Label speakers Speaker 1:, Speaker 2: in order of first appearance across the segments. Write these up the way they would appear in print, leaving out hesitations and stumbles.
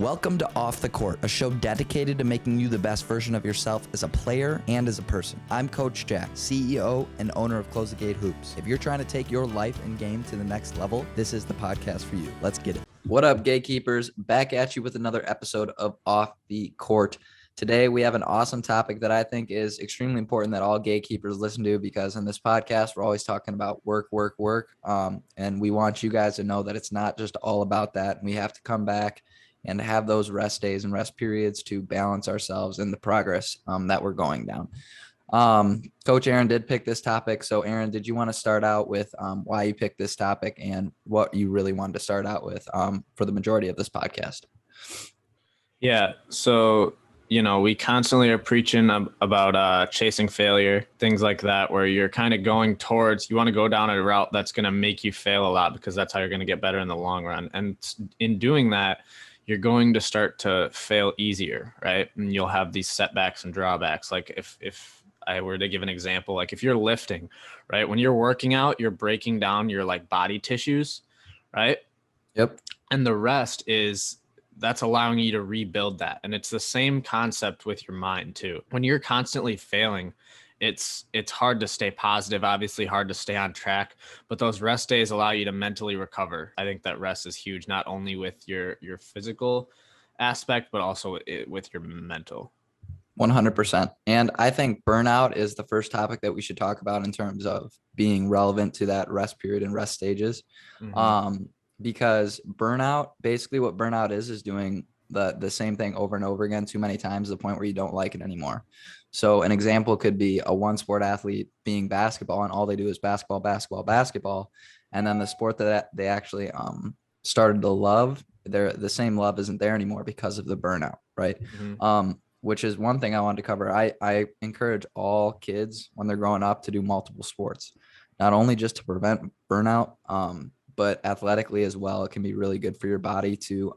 Speaker 1: Welcome to Off the Court, a show dedicated to making you the best version of yourself as a player and as a person. I'm Coach Jack, CEO and owner of Close the Gate Hoops. If you're trying to take your life and game to the next level, this is the podcast for you. Let's get it. What up, gatekeepers? Back at you with another episode of Off the Court. Today, we have an awesome topic that I think is extremely important that all gatekeepers listen to, because in this podcast, we're always talking about work. And we want you guys to know that it's not just all about that. We have to come back and have those rest days and rest periods to balance ourselves in the progress that we're going down. Coach Aaron did pick this topic. So Aaron, did you want to start out with why you picked this topic and what you really wanted to start out with for the majority of this podcast?
Speaker 2: Yeah. So, we constantly are preaching about chasing failure, things like that, where you're kind of going towards, you want to go down a route that's going to make you fail a lot, because that's how you're going to get better in the long run. And in doing that, you're going to start to fail easier, right? And you'll have these setbacks and drawbacks. Like if I were to give an example, like if you're lifting, right? When you're working out, you're breaking down your like body tissues, right?
Speaker 1: Yep.
Speaker 2: And the rest that's allowing you to rebuild that. And it's the same concept with your mind too. When you're constantly failing, it's hard to stay positive, obviously hard to stay on track, but those rest days allow you to mentally recover. I think that rest is huge, not only with your physical aspect, but also with your mental.
Speaker 1: 100%. And I think burnout is the first topic that we should talk about in terms of being relevant to that rest period and rest stages.
Speaker 2: Mm-hmm.
Speaker 1: Because burnout, basically what burnout is doing the same thing over and over again too many times to the point where you don't like it anymore. So an example could be a one sport athlete being basketball, and all they do is basketball. And then the sport that they actually started to love, the same love isn't there anymore because of the burnout, right?
Speaker 2: Mm-hmm.
Speaker 1: Which is one thing I wanted to cover. I encourage all kids when they're growing up to do multiple sports, not only just to prevent burnout, but athletically as well. It can be really good for your body to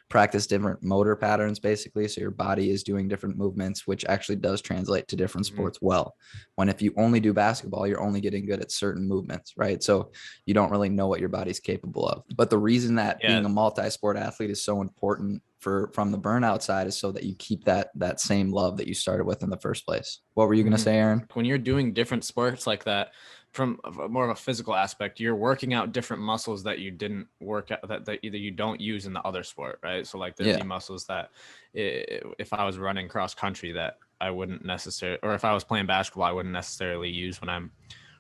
Speaker 1: practice different motor patterns, basically. So your body is doing different movements, which actually does translate to different sports well. When if you only do basketball, you're only getting good at certain movements, right? So you don't really know what your body's capable of. But the reason that being a multi-sport athlete is so important from the burnout side is so that you keep that same love that you started with in the first place. What were you going to say, Aaron?
Speaker 2: When you're doing different sports like that, from more of a physical aspect, you're working out different muscles that you didn't work out, that either you don't use in the other sport, right? So like there's muscles that if I was running cross country that I wouldn't necessarily, or if I was playing basketball, I wouldn't necessarily use when I'm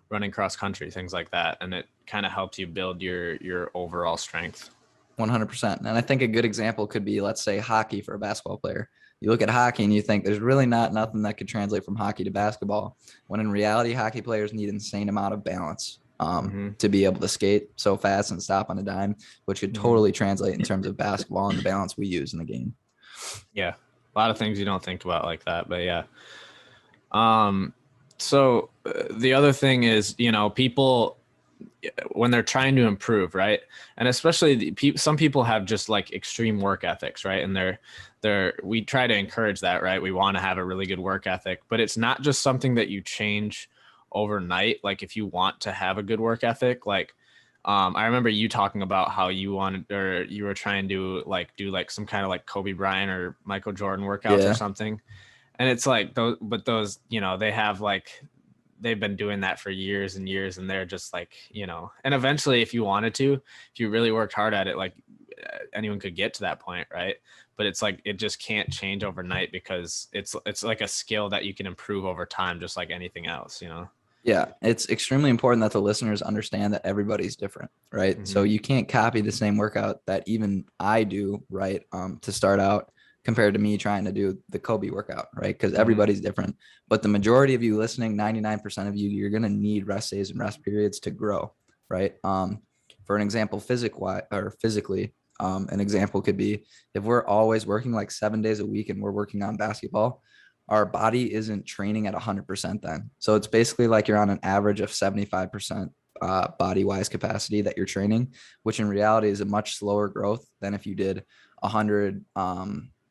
Speaker 2: running cross country, things like that. And it kind of helps you build your overall strength.
Speaker 1: 100%. And I think a good example could be, let's say, hockey for a basketball player. You look at hockey and you think there's really nothing that could translate from hockey to basketball, when in reality, hockey players need an insane amount of balance to be able to skate so fast and stop on a dime, which could totally translate in terms of basketball and the balance we use in the game.
Speaker 2: Yeah. A lot of things you don't think about like that, but yeah. So the other thing is, people, when they're trying to improve, right? And especially some people have just like extreme work ethics, right? And we try to encourage that, right? We want to have a really good work ethic, but it's not just something that you change overnight. Like if you want to have a good work ethic, like I remember you talking about how you wanted, or you were trying to do some kind of like Kobe Bryant or Michael Jordan workouts or something. And it's like those, they have they've been doing that for years and years, and they're just and eventually if you really worked hard at it, anyone could get to that point, right? But it's like, it just can't change overnight, because it's like a skill that you can improve over time, just like anything else,
Speaker 1: Yeah, it's extremely important that the listeners understand that everybody's different, right? Mm-hmm. So you can't copy the same workout that even I do, right, to start out, compared to me trying to do the Kobe workout, right? Because everybody's different. But the majority of you listening, 99% of you, you're going to need rest days and rest periods to grow, right? For an example, physically, an example could be if we're always working like 7 days a week and we're working on basketball, our body isn't training at 100% then. So it's basically like you're on an average of 75% body-wise capacity that you're training, which in reality is a much slower growth than if you did 100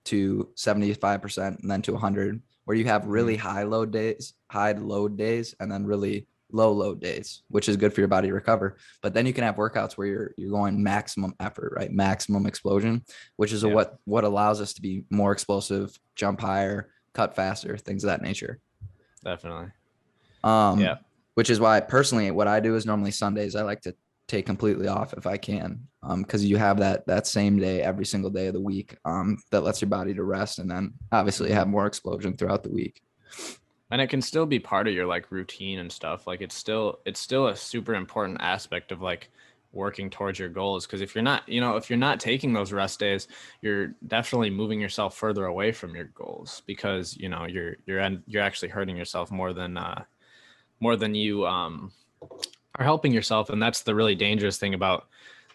Speaker 1: to 75% and then to 100, where you have really high load days and then really low load days, which is good for your body to recover. But then you can have workouts where you're going maximum effort, right? Maximum explosion, which is
Speaker 2: Yeah.
Speaker 1: what allows us to be more explosive, jump higher, cut faster, things of that nature.
Speaker 2: Definitely.
Speaker 1: Um, which is why personally what I do is normally Sundays I like to take completely off if I can. Because you have that same day every single day of the week that lets your body to rest, and then obviously have more explosion throughout the week.
Speaker 2: And it can still be part of your like routine and stuff. Like it's still a super important aspect of like working towards your goals. Cause if you're not taking those rest days, you're definitely moving yourself further away from your goals, because, you're actually hurting yourself more than you are helping yourself. And that's the really dangerous thing about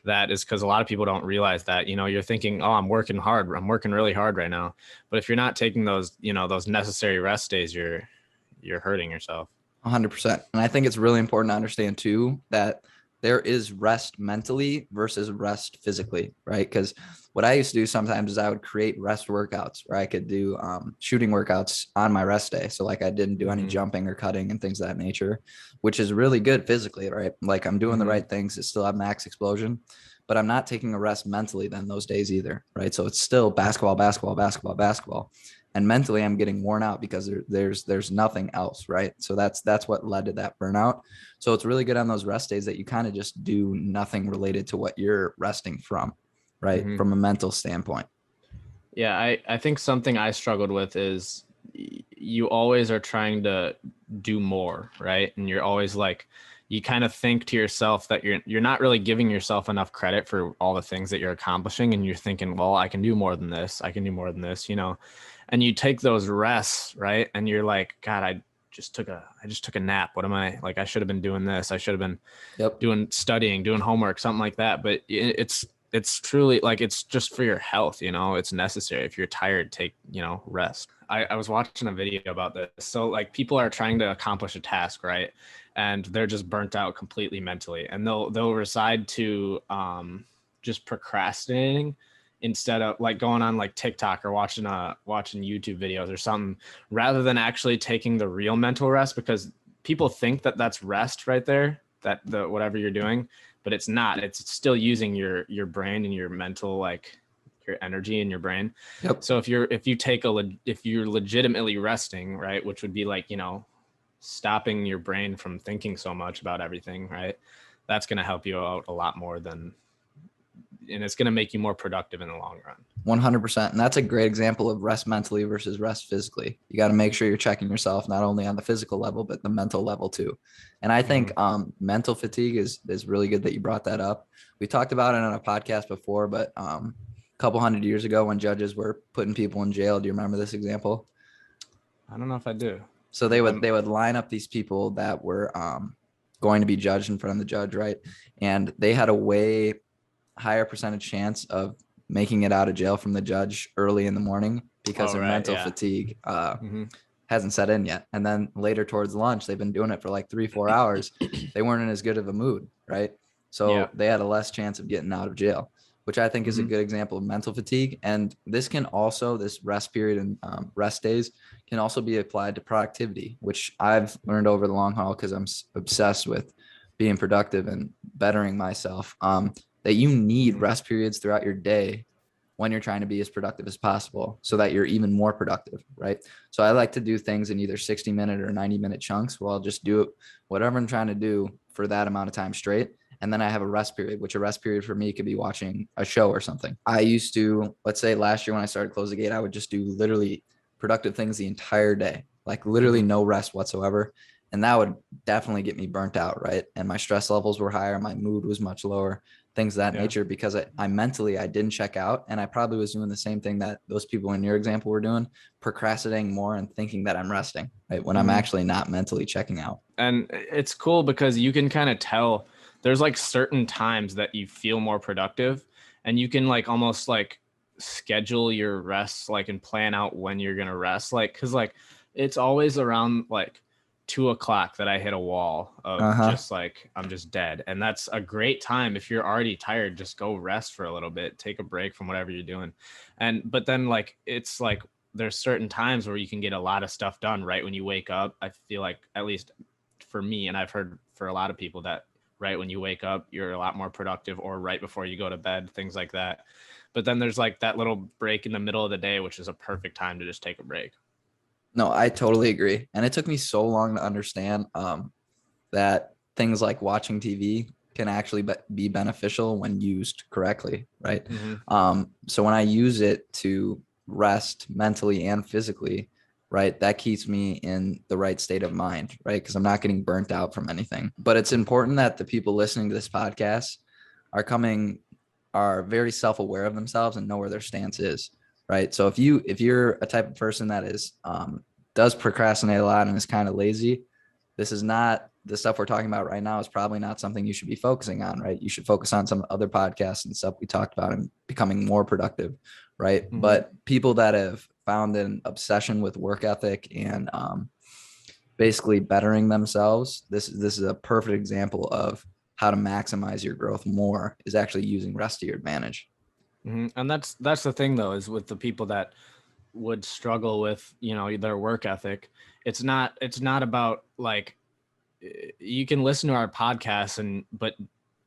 Speaker 2: that, is because a lot of people don't realize that, you're thinking, oh, I'm working really hard right now. But if you're not taking those, those necessary rest days, you're hurting yourself.
Speaker 1: 100%. And I think it's really important to understand too that there is rest mentally versus rest physically, right? Because what I used to do sometimes is I would create rest workouts, where I could do shooting workouts on my rest day. So like I didn't do any jumping or cutting and things of that nature, which is really good physically, right? Like I'm doing the right things to still have max explosion, but I'm not taking a rest mentally then those days either, right? So it's still basketball, basketball, basketball, basketball. And mentally I'm getting worn out because there's nothing else, right? So that's what led to that burnout. So it's really good on those rest days that you kind of just do nothing related to what you're resting from, right? From a mental standpoint.
Speaker 2: Yeah, I think something I struggled with is you always are trying to do more, right? And you're always like, you kind of think to yourself that you're not really giving yourself enough credit for all the things that you're accomplishing, and you're thinking, well, I can do more than this. I can do more than this, And you take those rests, right? And you're like, God, I just took a nap. What am I like? I should have been doing this. I should have been studying, doing homework, something like that. But it's truly like, it's just for your health, it's necessary. If you're tired, take, rest. I was watching a video about this. So like people are trying to accomplish a task, right? And they're just burnt out completely mentally, and they'll reside to just procrastinating instead of like going on like TikTok or watching YouTube videos or something, rather than actually taking the real mental rest, because people think that that's rest right there, that the whatever you're doing, but it's not. It's still using your brain and your mental, like your energy in your brain.
Speaker 1: Yep.
Speaker 2: So if you're legitimately resting, right, which would be like, stopping your brain from thinking so much about everything, right, that's going to help you out a lot more and it's going to make you more productive in the long run.
Speaker 1: 100%. And that's a great example of rest mentally versus rest physically. You got to make sure you're checking yourself, not only on the physical level, but the mental level too. And I think mental fatigue is really good that you brought that up. We talked about it on a podcast before, but a couple hundred years ago when judges were putting people in jail, do you remember this example?
Speaker 2: I don't know if I do.
Speaker 1: So they would line up these people that were going to be judged in front of the judge, right? And they had a way higher percentage chance of making it out of jail from the judge early in the morning because their mental fatigue hasn't set in yet. And then later towards lunch, they've been doing it for like 3-4 hours. They weren't in as good of a mood, right? So they had a less chance of getting out of jail, which I think is a good example of mental fatigue. And this rest period and rest days can also be applied to productivity, which I've learned over the long haul because I'm obsessed with being productive and bettering myself. That you need rest periods throughout your day when you're trying to be as productive as possible so that you're even more productive, right? So I like to do things in either 60-minute or 90-minute chunks where I'll just do whatever I'm trying to do for that amount of time straight. And then I have a rest period, which a rest period for me could be watching a show or something. I used to, let's say last year when I started Close the Gate, I would just do literally productive things the entire day, like literally no rest whatsoever. And that would definitely get me burnt out, right? And my stress levels were higher. My mood was much lower, things of that nature, because I mentally, I didn't check out. And I probably was doing the same thing that those people in your example were doing, procrastinating more and thinking that I'm resting, right? When I'm actually not mentally checking out.
Speaker 2: And it's cool because you can kind of tell there's like certain times that you feel more productive, and you can like almost like schedule your rests, like, and plan out when you're going to rest. Like, cause like it's always around like 2:00 that I hit a wall of just like, I'm just dead. And that's a great time. If you're already tired, just go rest for a little bit, take a break from whatever you're doing. But then like, it's like, there's certain times where you can get a lot of stuff done right when you wake up. I feel like, at least for me, and I've heard for a lot of people that right when you wake up, you're a lot more productive, or right before you go to bed, things like that. But then there's like that little break in the middle of the day, which is a perfect time to just take a break.
Speaker 1: No, I totally agree. And it took me so long to understand that things like watching TV can actually be beneficial when used correctly, right? So when I use it to rest mentally and physically, right, that keeps me in the right state of mind, right? Because I'm not getting burnt out from anything. But it's important that the people listening to this podcast are very self-aware of themselves and know where their stance is, right? So if you're a type of person that is does procrastinate a lot and is kind of lazy, this is not the stuff we're talking about right now is probably not something you should be focusing on, right? You should focus on some other podcasts and stuff we talked about and becoming more productive, right? But people that have found an obsession with work ethic and basically bettering themselves, this is a perfect example of how to maximize your growth more, is actually using rest to your advantage.
Speaker 2: And that's the thing though, is with the people that would struggle with, their work ethic, it's not about like, you can listen to our podcast but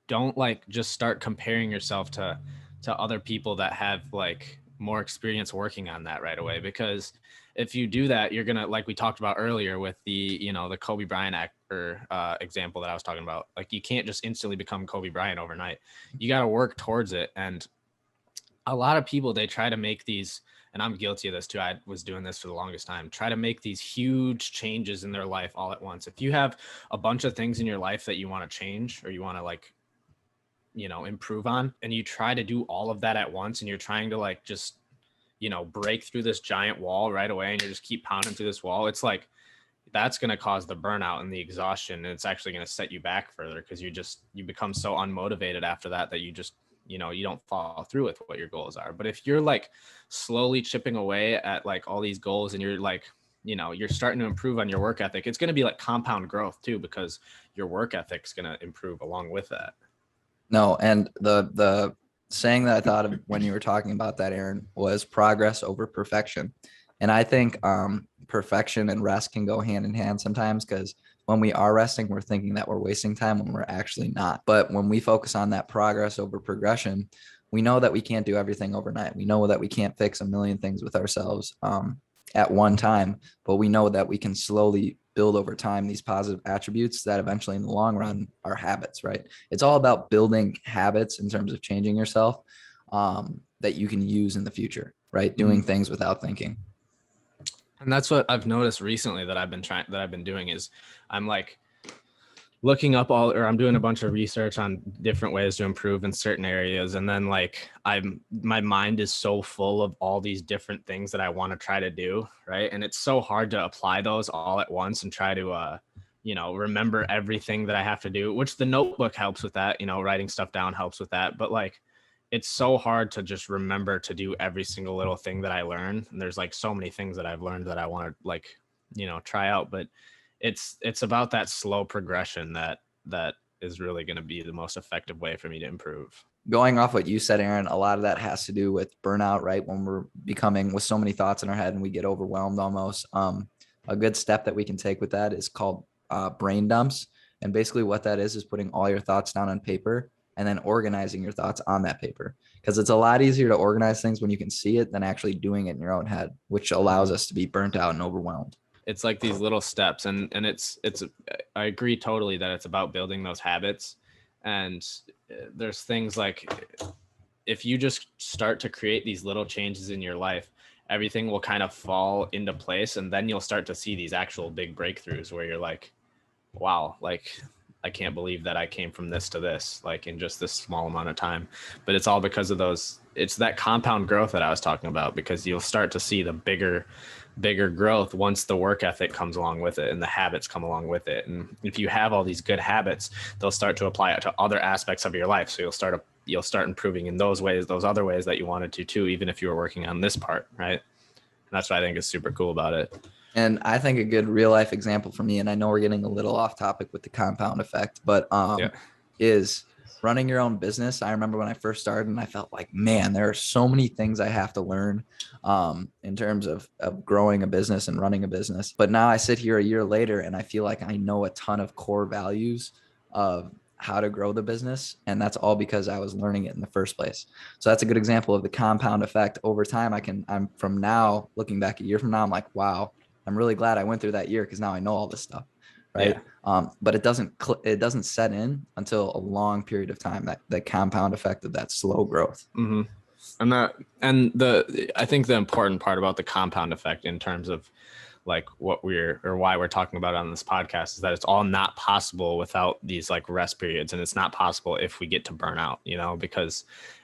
Speaker 2: don't like just start comparing yourself to other people that have like more experience working on that right away, because if you do that, you're gonna, like we talked about earlier with the the Kobe Bryant example that I was talking about, like you can't just instantly become Kobe Bryant overnight. You got to work towards it. And a lot of people, they try to make these, and I'm guilty of this too, I was doing this for the longest time, try to make these huge changes in their life all at once. If you have a bunch of things in your life that you want to change or you want to like, improve on, and you try to do all of that at once, and you're trying to like just, break through this giant wall right away, and you just keep pounding through this wall, it's like, that's going to cause the burnout and the exhaustion. And it's actually going to set you back further, because you become so unmotivated after that you just, you don't follow through with what your goals are. But if you're like slowly chipping away at like all these goals, and you're like, you're starting to improve on your work ethic, it's going to be like compound growth too, because your work ethic's going to improve along with that.
Speaker 1: No, and the saying that I thought of when you were talking about that, Aaron, was progress over perfection. And I think perfection and rest can go hand in hand sometimes, because when we are resting, we're thinking that we're wasting time when we're actually not. But when we focus on that progress over progression, we know that we can't do everything overnight. We know that we can't fix a million things with ourselves at one time, but we know that we can slowly build over time these positive attributes that eventually in the long run are habits, right? It's all about building habits in terms of changing yourself that you can use in the future, right? Doing things without thinking.
Speaker 2: And that's what I've noticed recently that I've been doing is I'm like looking up I'm doing a bunch of research on different ways to improve in certain areas. And then like my mind is so full of all these different things that I want to try to do. Right. And it's so hard to apply those all at once and try to, remember everything that I have to do, which the notebook helps with that, writing stuff down helps with that. But like, it's so hard to just remember to do every single little thing that I learn. And there's like so many things that I've learned that I want to like, try out, but it's about that slow progression that is really going to be the most effective way for me to improve.
Speaker 1: Going off what you said, Aaron, a lot of that has to do with burnout, right? When we're becoming with so many thoughts in our head and we get overwhelmed almost. A good step that we can take with that is called brain dumps. And basically what that is putting all your thoughts down on paper and then organizing your thoughts on that paper. Because it's a lot easier to organize things when you can see it than actually doing it in your own head, which allows us to be burnt out and overwhelmed.
Speaker 2: It's like these little steps, and I agree totally that it's about building those habits. And there's things like, if you just start to create these little changes in your life, everything will kind of fall into place. And then you'll start to see these actual big breakthroughs where you're like, wow, like I can't believe that I came from this to this, like in just this small amount of time. But it's all because of it's that compound growth that I was talking about, because you'll start to see the bigger growth once the work ethic comes along with it and the habits come along with it. And if you have all these good habits, they'll start to apply it to other aspects of your life. So you'll start improving in those ways, those other ways that you wanted to too, even if you were working on this part, right? And that's what I think is super cool about it.
Speaker 1: And I think a good real life example for me, and I know we're getting a little off topic with the compound effect, but is running your own business. I remember when I first started and I felt like, man, there are so many things I have to learn in terms of growing a business and running a business. But now I sit here a year later and I feel like I know a ton of core values of how to grow the business. And that's all because I was learning it in the first place. So that's a good example of the compound effect over time. I'm from now looking back a year from now, I'm like, wow, I'm really glad I went through that year because now I know all this stuff. Right. Yeah. But it doesn't set in until a long period of time, that compound effect of that slow growth.
Speaker 2: Mm-hmm. I think the important part about the compound effect in terms of like why we're talking about it on this podcast is that it's all not possible without these like rest periods. And it's not possible if we get to burnout,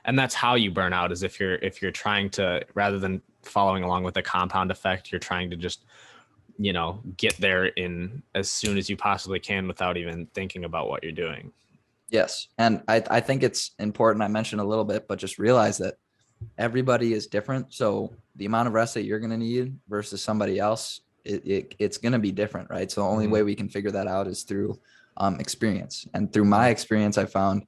Speaker 2: and that's how you burn out is if you're trying to, rather than following along with the compound effect, you're trying to just, get there in as soon as you possibly can without even thinking about what you're doing.
Speaker 1: Yes. And I think it's important. I mentioned a little bit, but just realize that everybody is different. So the amount of rest that you're going to need versus somebody else, it's going to be different, right? So the only way we can figure that out is through experience. And through my experience, I found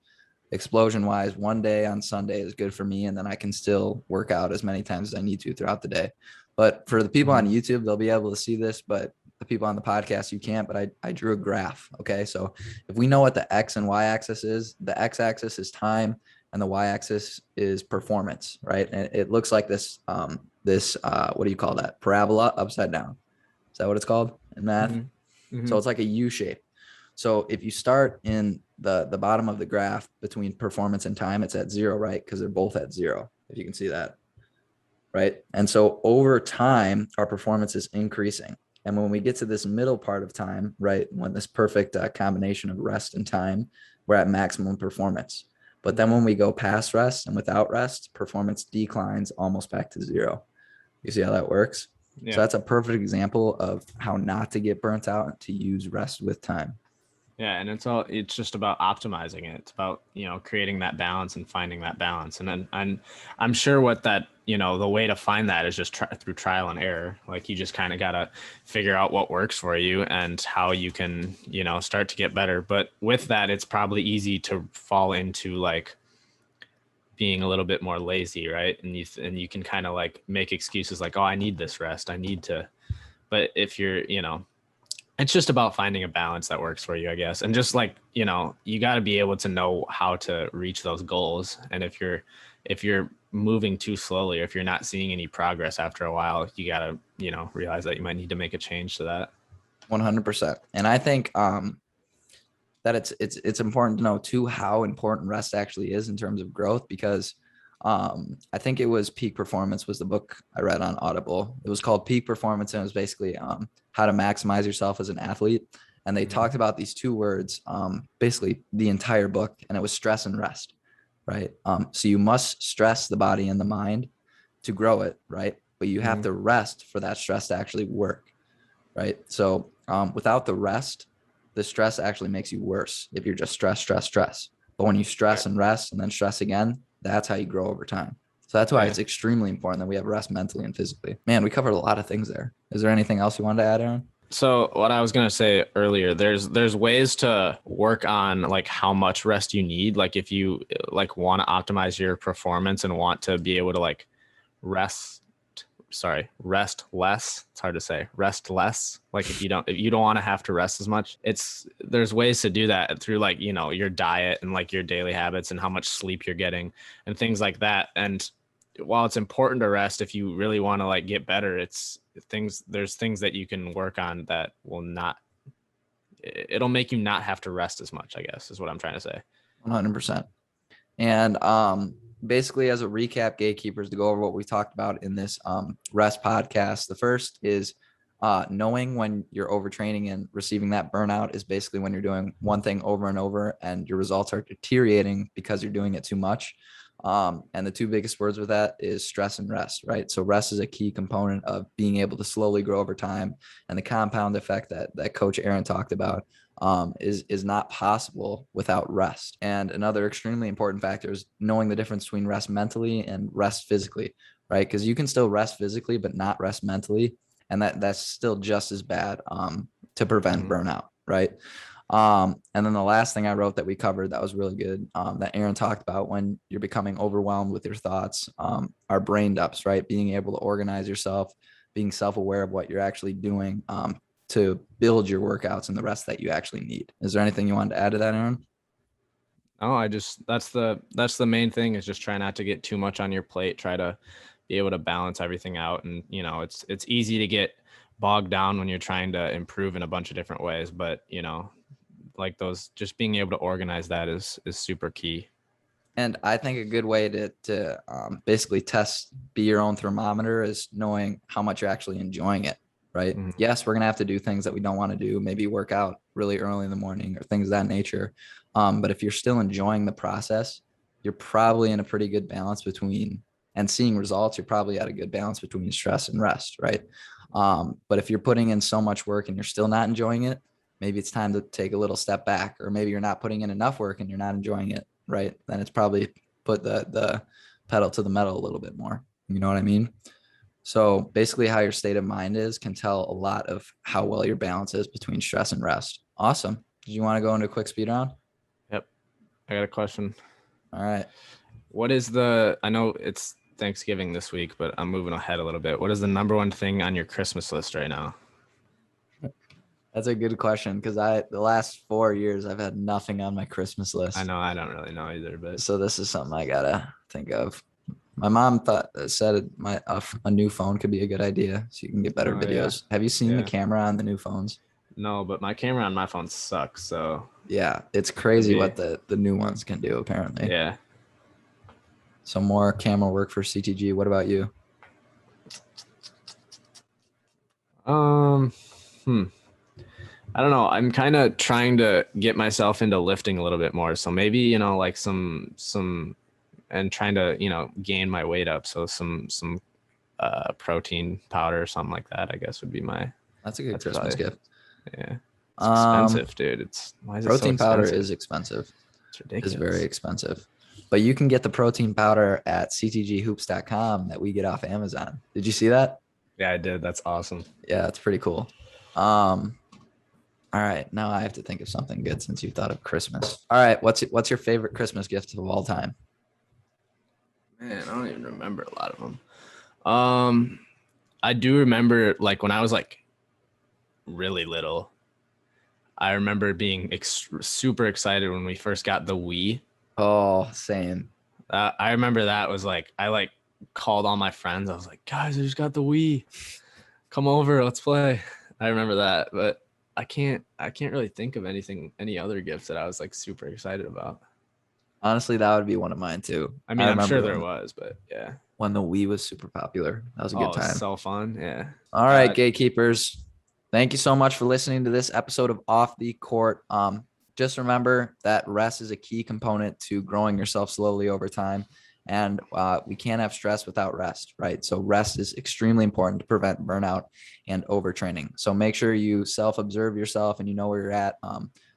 Speaker 1: explosion wise, one day on Sunday is good for me. And then I can still work out as many times as I need to throughout the day. But for the people on YouTube, they'll be able to see this, but the people on the podcast, you can't. But I drew a graph. Okay. So if we know what the X and Y axis is, the X axis is time and the Y axis is performance, right? And it looks like this, what do you call that? Parabola upside down. Is that what it's called in math? Mm-hmm. So it's like a U shape. So if you start in the bottom of the graph between performance and time, it's at 0, right? Because they're both at 0, if you can see that, right? And so over time, our performance is increasing. And when we get to this middle part of time, right, when this perfect combination of rest and time, we're at maximum performance. But then when we go past rest and without rest, performance declines almost back to 0. You see how that works? Yeah. So that's a perfect example of how not to get burnt out and to use rest with time.
Speaker 2: Yeah. And it's just about optimizing it. It's about, creating that balance and finding that balance. And then I'm sure what that, the way to find that is just through trial and error. Like you just kind of got to figure out what works for you and how you can, start to get better. But with that, it's probably easy to fall into like being a little bit more lazy, right? And you can kind of like make excuses like, oh, I need this rest. I need to, but if you're, it's just about finding a balance that works for you, I guess. And just like, you got to be able to know how to reach those goals. And if you're moving too slowly, or if you're not seeing any progress after a while, you got to, realize that you might need to make a change to that.
Speaker 1: 100%. And I think that it's important to know too how important rest actually is in terms of growth, because I think it was Peak Performance was the book I read on Audible. It was called Peak Performance, and it was basically how to maximize yourself as an athlete. And they talked about these two words, basically the entire book, and it was stress and rest, right? So you must stress the body and the mind to grow it, right? But you have to rest for that stress to actually work, right? So without the rest, the stress actually makes you worse if you're just stress. But when you stress and rest and then stress again, that's how you grow over time. So that's why it's extremely important that we have rest mentally and physically. Man, we covered a lot of things there. Is there anything else you wanted to add, Aaron?
Speaker 2: So what I was going to say earlier, there's ways to work on like how much rest you need. Like if you like want to optimize your performance and want to be able to like rest less. It's hard to say. Rest less. Like if you don't want to have to rest as much, there's ways to do that through like, your diet and like your daily habits and how much sleep you're getting and things like that. And while it's important to rest, if you really want to like get better, there's things that you can work on that it'll make you not have to rest as much, I guess, is what I'm trying to say.
Speaker 1: 100%. And basically, as a recap, gatekeepers, to go over what we talked about in this rest podcast. The first is knowing when you're overtraining and receiving that burnout is basically when you're doing one thing over and over and your results are deteriorating because you're doing it too much. And the two biggest words with that is stress and rest, right? So rest is a key component of being able to slowly grow over time. And the compound effect that Coach Aaron talked about is not possible without rest. And another extremely important factor is knowing the difference between rest mentally and rest physically, right? Because you can still rest physically, but not rest mentally. And that's still just as bad to prevent burnout, right? And then the last thing I wrote that we covered that was really good, that Aaron talked about when you're becoming overwhelmed with your thoughts, are brain dumps, right? Being able to organize yourself, being self-aware of what you're actually doing, to build your workouts and the rest that you actually need. Is there anything you wanted to add to that, Aaron?
Speaker 2: No, that's the main thing, is just try not to get too much on your plate. Try to be able to balance everything out. And, it's easy to get bogged down when you're trying to improve in a bunch of different ways, but like those, just being able to organize that is super key.
Speaker 1: And I think a good way to basically be your own thermometer is knowing how much you're actually enjoying it, right?
Speaker 2: Mm-hmm.
Speaker 1: Yes, we're going to have to do things that we don't want to do, maybe work out really early in the morning or things of that nature. But if you're still enjoying the process, you're probably in a pretty good balance between, and seeing results, you're probably at a good balance between stress and rest, right? But if you're putting in so much work and you're still not enjoying it, maybe it's time to take a little step back, or maybe you're not putting in enough work and you're not enjoying it, right? Then it's probably put the pedal to the metal a little bit more. You know what I mean? So basically how your state of mind is can tell a lot of how well your balance is between stress and rest. Awesome. Did you want to go into a quick speed round?
Speaker 2: Yep. I got a question.
Speaker 1: All right.
Speaker 2: I know it's Thanksgiving this week, but I'm moving ahead a little bit. What is the number one thing on your Christmas list right now?
Speaker 1: That's a good question, because the last 4 years I've had nothing on my Christmas list.
Speaker 2: I know I don't really know either, but
Speaker 1: So this is something I gotta think of. My mom said a new phone could be a good idea, so you can get better videos. Yeah. Have you seen the camera on the new phones?
Speaker 2: No, but my camera on my phone sucks. So
Speaker 1: yeah, it's crazy what the new ones can do, apparently.
Speaker 2: Yeah.
Speaker 1: So more camera work for CTG. What about you?
Speaker 2: I don't know. I'm kind of trying to get myself into lifting a little bit more. So maybe, like some and trying to, gain my weight up. So some protein powder or something like that, I guess would be
Speaker 1: that's a good Christmas gift.
Speaker 2: Yeah. It's expensive, dude. Why is
Speaker 1: protein
Speaker 2: it so
Speaker 1: powder is expensive.
Speaker 2: It's ridiculous.
Speaker 1: It's very expensive. But you can get the protein powder at ctghoops.com that we get off Amazon. Did you see that?
Speaker 2: Yeah, I did. That's awesome.
Speaker 1: Yeah, it's pretty cool. All right, now I have to think of something good since you thought of Christmas. All right, what's your favorite Christmas gift of all time?
Speaker 2: Man, I don't even remember a lot of them. I do remember, like, when I was like really little, I remember being super excited when we first got the Wii.
Speaker 1: Oh, same.
Speaker 2: I remember that was like, I like called all my friends. I was like, guys, I just got the Wii. Come over, let's play. I remember that, but I can't really think of any other gifts that I was like super excited about.
Speaker 1: Honestly, that would be one of mine too.
Speaker 2: I mean, I'm sure there was, but yeah.
Speaker 1: When the Wii was super popular, that was a good time.
Speaker 2: So fun. Yeah.
Speaker 1: All right, gatekeepers. Thank you so much for listening to this episode of Off the Court. Just remember that rest is a key component to growing yourself slowly over time. And we can't have stress without rest, right? So rest is extremely important to prevent burnout and overtraining. So make sure you self-observe yourself and you know where you're at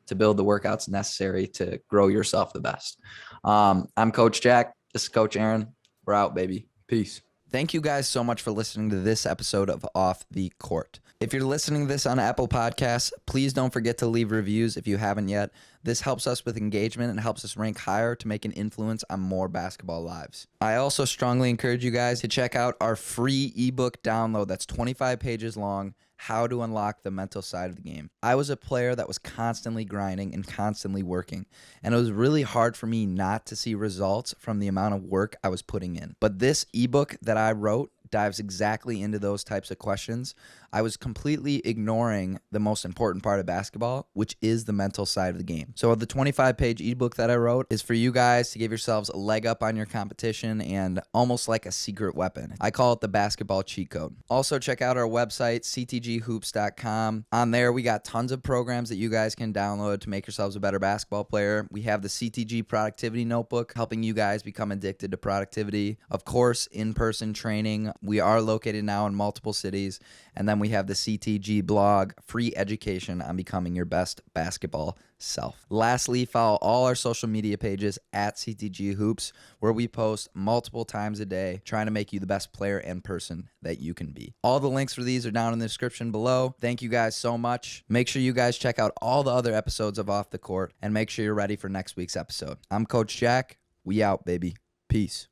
Speaker 1: to build the workouts necessary to grow yourself the best. I'm Coach Jack. This is Coach Aaron. We're out, baby. Peace. Thank you guys so much for listening to this episode of Off the Court. If you're listening to this on Apple Podcasts, please don't forget to leave reviews if you haven't yet. This helps us with engagement and helps us rank higher to make an influence on more basketball lives. I also strongly encourage you guys to check out our free ebook download that's 25 pages long, How to Unlock the Mental Side of the Game. I was a player that was constantly grinding and constantly working, and it was really hard for me not to see results from the amount of work I was putting in. But this ebook that I wrote dives exactly into those types of questions. I was completely ignoring the most important part of basketball, which is the mental side of the game. So the 25-page ebook that I wrote is for you guys to give yourselves a leg up on your competition and almost like a secret weapon. I call it the basketball cheat code. Also, check out our website, ctghoops.com. On there, we got tons of programs that you guys can download to make yourselves a better basketball player. We have the CTG Productivity Notebook, helping you guys become addicted to productivity. Of course, in-person training, We are located now in multiple cities. And then we have the CTG blog, free education on becoming your best basketball self. Lastly, follow all our social media pages at CTG Hoops, where we post multiple times a day, trying to make you the best player and person that you can be. All the links for these are down in the description below. Thank you guys so much. Make sure you guys check out all the other episodes of Off the Court, and make sure you're ready for next week's episode. I'm Coach Jack. We out, baby. Peace.